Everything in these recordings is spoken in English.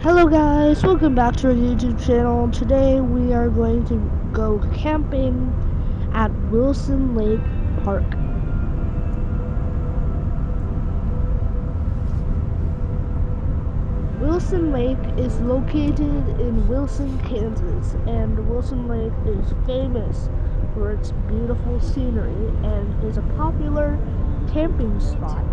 Hello guys, welcome back to our YouTube channel. Today we are going to go camping at Wilson Lake Park. Wilson Lake is located in Wilson, Kansas, and Wilson Lake is famous for its beautiful scenery and is a popular camping spot.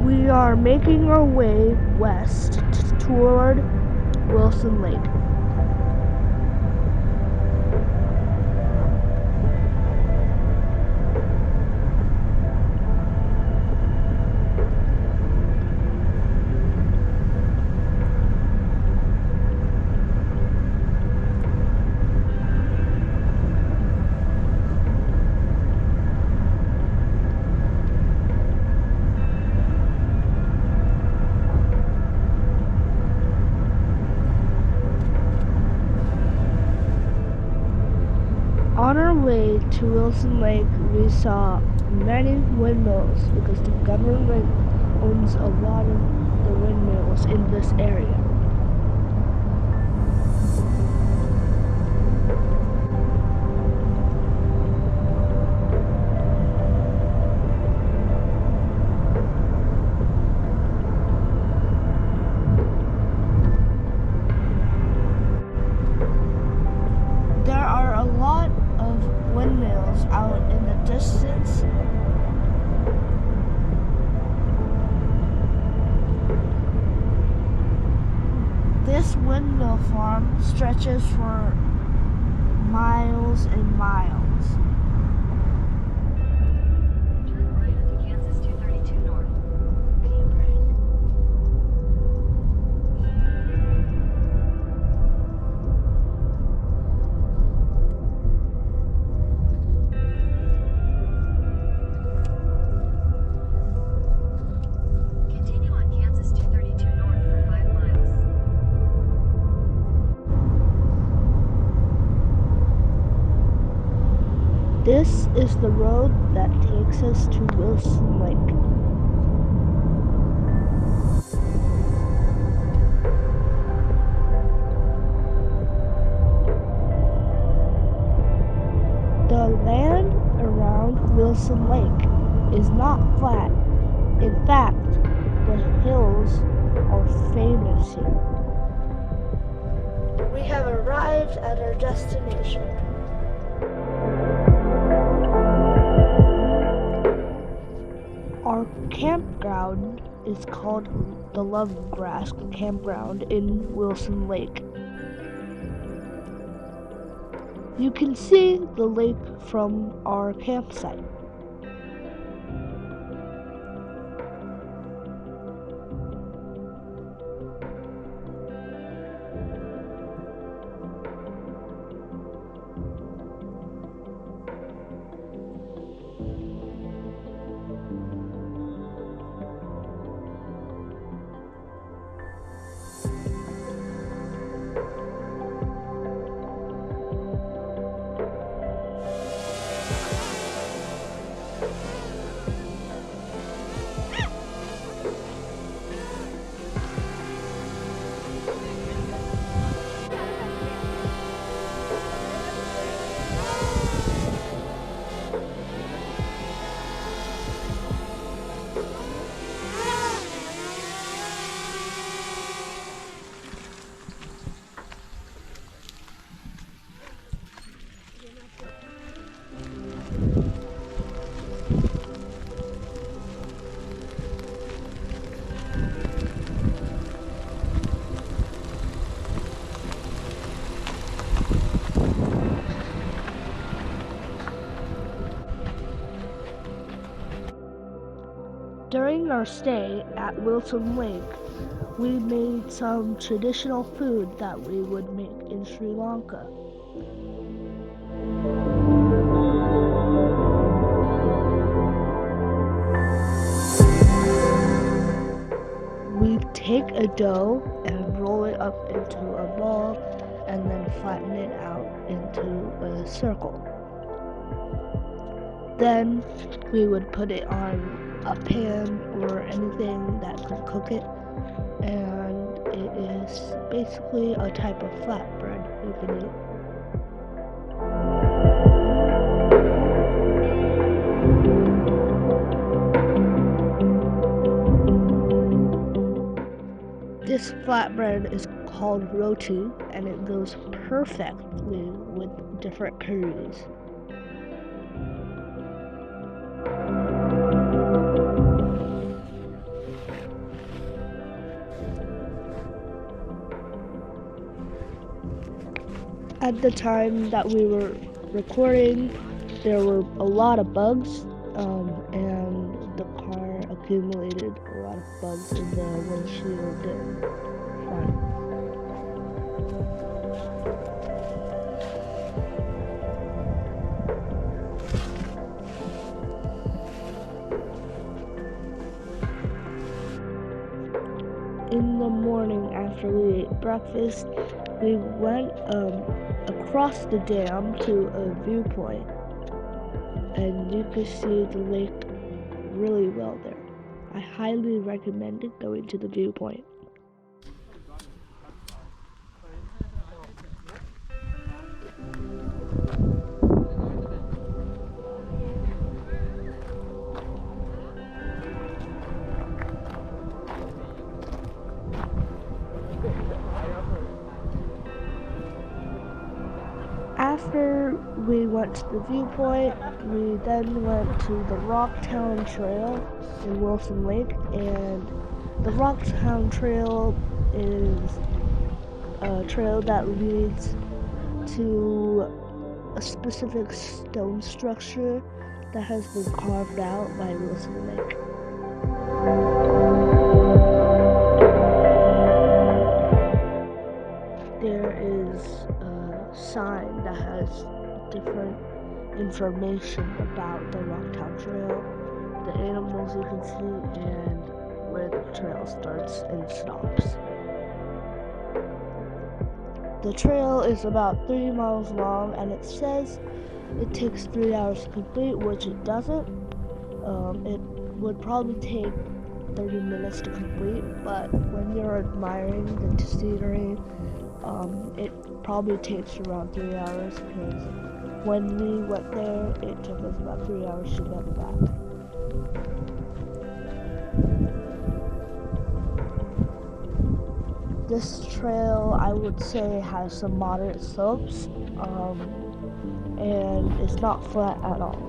We are making our way west toward Wilson Lake. On our way to Wilson Lake, we saw many windmills because the government owns a lot of the windmills in this area. There are a lot of windmills out in the distance. This windmill farm stretches for miles and miles. Turn right onto Kansas 232 North. Continue on Kansas 232 North for 5 miles. This is the road that takes us to Wilson Lake. The land around Wilson Lake is not flat. In fact, the hills are famous here. We have arrived at our destination. Our campground is called the Lovegrass Campground in Wilson Lake. You can see the lake from our campsite. During our stay at Wilson Lake, we made some traditional food that we would make in Sri Lanka. take a dough and roll it up into a ball and then flatten it out into a circle. Then we would put it on a pan or anything that could cook it, and it is basically a type of flatbread you can eat. This flatbread is called roti, and it goes perfectly with different curries. At the time that we were recording, there were a lot of bugs, and the car accumulated a lot of bugs in the windshield front. In the morning after we ate breakfast, we went across the dam to a viewpoint, and you could see the lake really well there. I highly recommend going to the viewpoint. After we went to the viewpoint, we then went to the Rocktown Trail in Wilson Lake, and the Rocktown Trail is a trail that leads to a specific stone structure that has been carved out by Wilson Lake. There is a sign that has different information about the Rocktown Trail, the animals you can see, and where the trail starts and stops. The trail is about 3 miles long, and it says it takes 3 hours to complete, which it doesn't. It would probably take 30 minutes to complete, but when you're admiring the scenery, it probably takes around 3 hours, because when we went there, it took us about 3 hours to get back. This trail, I would say, has some moderate slopes, and it's not flat at all.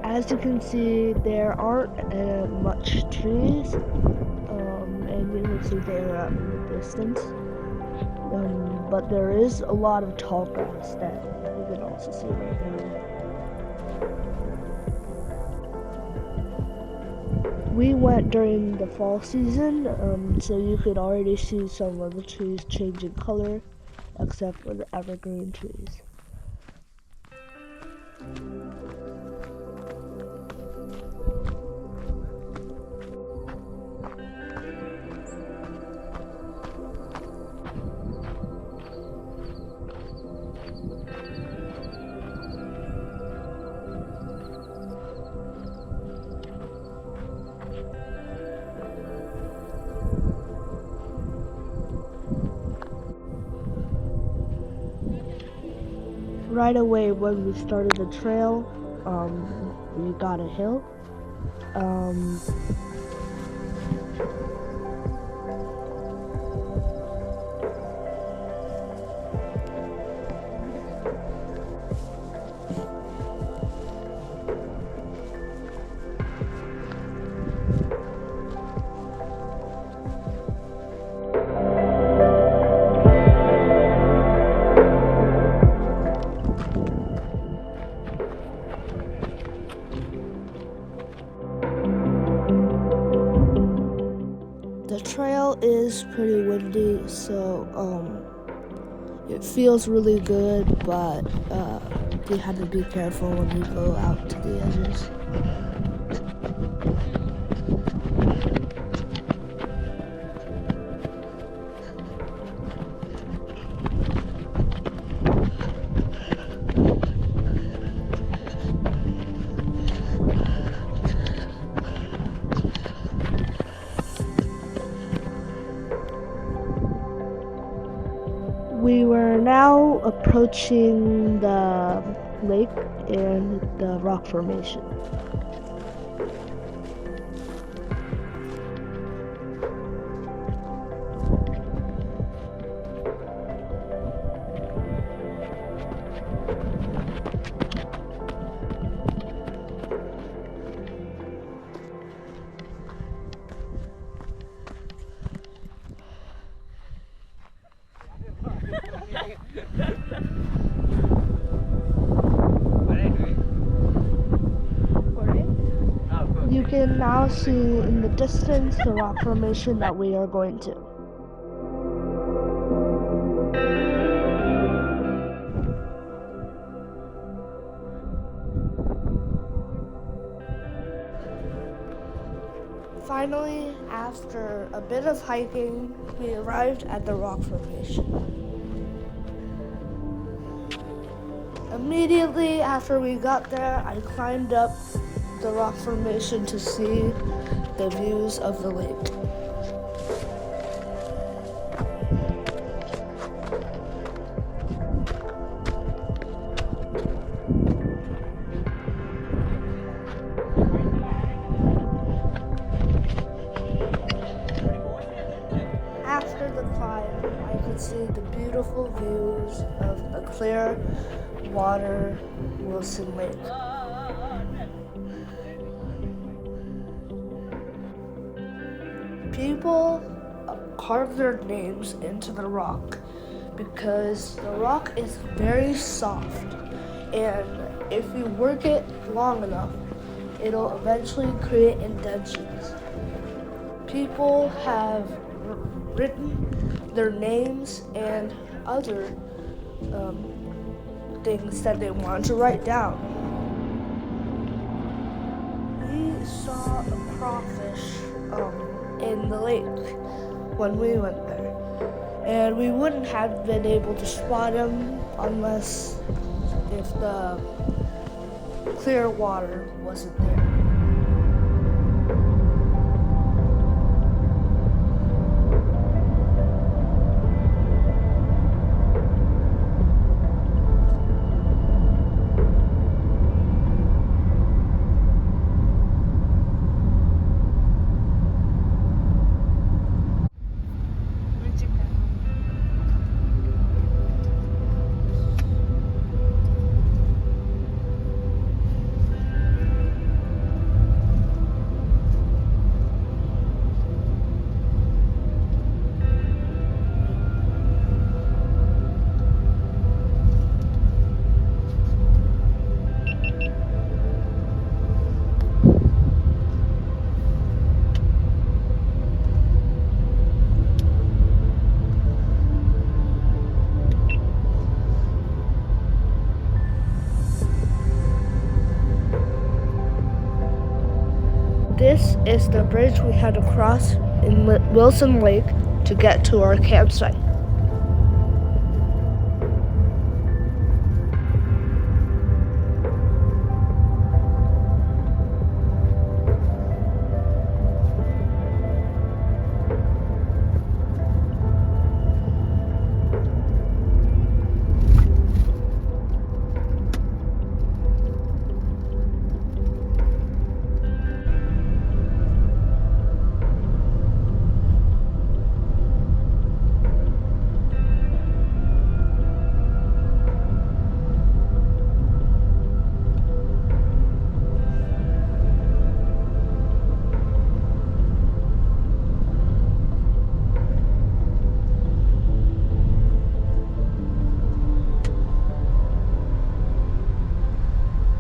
As you can see, there aren't much trees, and you can see they're up in the distance. But there is a lot of tall grass that you can also see right there. We went during the fall season, so you could already see some of the trees changing color, except for the evergreen trees. Right away when we started the trail, we got a hill. The trail is pretty windy, so It feels really good, but you have to be careful when you go out to the edges. We were now approaching the lake and the rock formation. You can now see in the distance the rock formation that we are going to. Finally, after a bit of hiking, we arrived at the rock formation. Immediately after we got there, I climbed up the rock formation to see the views of the lake. After the climb, I could see the beautiful views of the clear water Wilson Lake. People carve their names into the rock because the rock is very soft, and if you work it long enough, it'll eventually create indentions. People have written their names and other things that they want to write down. We saw a crawfish in the lake when we went there, and we wouldn't have been able to spot him unless if the clear water wasn't there. This is the bridge we had to cross in Wilson Lake to get to our campsite.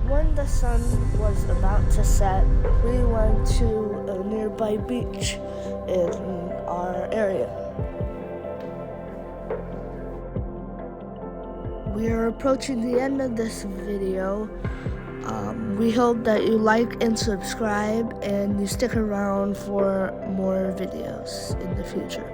When the sun was about to set, we went to a nearby beach in our area. we are approaching the end of this video. We hope that you like and subscribe and you stick around for more videos in the future.